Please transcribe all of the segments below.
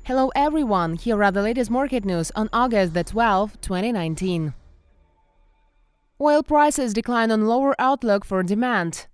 Hello everyone, here are the latest market news on August the 12th, 2019. Oil prices decline on lower outlook for demand.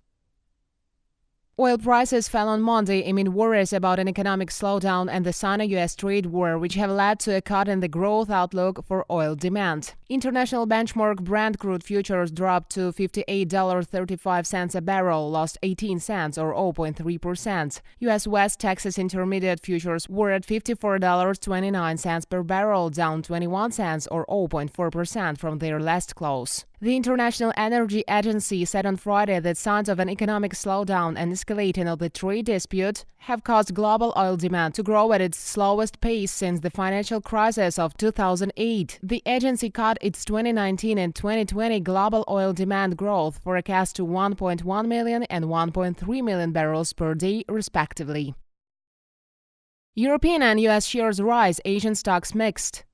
Oil prices fell on Monday amid worries about an economic slowdown and the Sino-U.S. trade war, which have led to a cut in the growth outlook for oil demand. International benchmark Brent crude futures dropped to $58.35 a barrel, lost 18 cents or 0.3%. U.S. West Texas Intermediate futures were at $54.29 per barrel, down 21 cents or 0.4% from their last close. The International Energy Agency said on Friday that signs of an economic slowdown and escalating of the trade dispute have caused global oil demand to grow at its slowest pace since the financial crisis of 2008. The agency cut its 2019 and 2020 global oil demand growth forecast to 1.1 million and 1.3 million barrels per day, respectively. European and U.S. shares rise, Asian stocks mixed.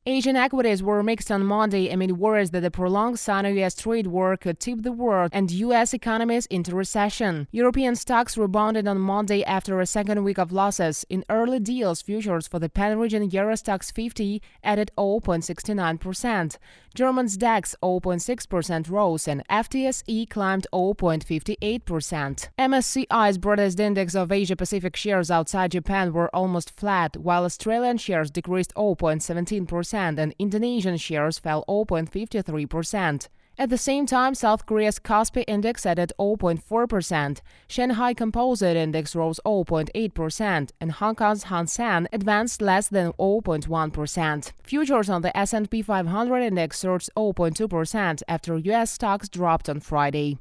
Asian equities were mixed on Monday amid worries that the prolonged Sino-U.S. trade war could tip the world and U.S. economies into recession. European stocks rebounded on Monday after a second week of losses. In early deals, futures for the Pan-region Eurostoxx 50 added 0.69%. German's DAX 0.6% rose and FTSE climbed 0.58%. MSCI's broadest index of Asia-Pacific shares outside Japan were almost flat, while Australian shares decreased 0.17%. And Indonesian shares fell 0.53%. At the same time, South Korea's Kospi index added 0.4%, Shanghai Composite Index rose 0.8%, and Hong Kong's Hang Seng advanced less than 0.1%. Futures on the S&P 500 index surged 0.2% after U.S. stocks dropped on Friday.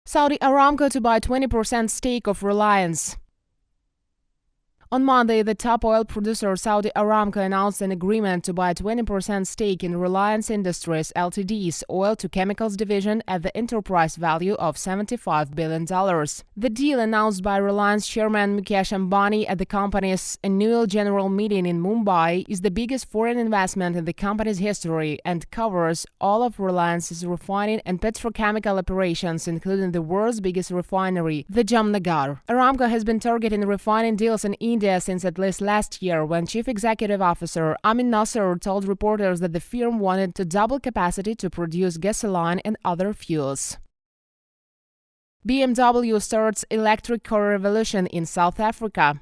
Saudi Aramco to buy 20% stake of Reliance. On Monday, the top oil producer Saudi Aramco announced an agreement to buy 20% stake in Reliance Industries Ltd's oil-to-chemicals division at the enterprise value of $75 billion. The deal, announced by Reliance chairman Mukesh Ambani at the company's annual general meeting in Mumbai, is the biggest foreign investment in the company's history and covers all of Reliance's refining and petrochemical operations, including the world's biggest refinery, the Jamnagar. Aramco has been targeting refining deals in India since at least last year, when Chief Executive Officer Amin Nasser told reporters that the firm wanted to double capacity to produce gasoline and other fuels. BMW starts electric car revolution in South Africa.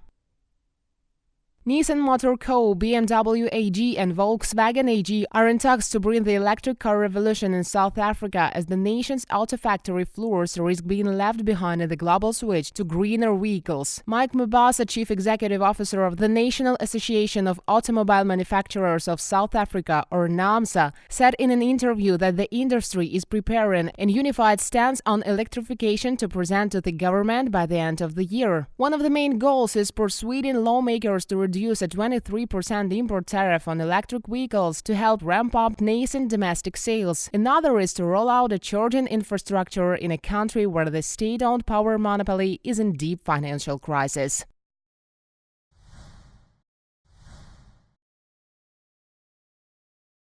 Nissan Motor Co., BMW AG, and Volkswagen AG are in talks to bring the electric car revolution in South Africa as the nation's auto factory floors risk being left behind in the global switch to greener vehicles. Mike Mabasa, Chief Executive Officer of the National Association of Automobile Manufacturers of South Africa, or NAMSA, said in an interview that the industry is preparing a unified stance on electrification to present to the government by the end of the year. One of the main goals is persuading lawmakers to reduce a 23% import tariff on electric vehicles to help ramp up nascent domestic sales. Another is to roll out a charging infrastructure in a country where the state-owned power monopoly is in deep financial crisis.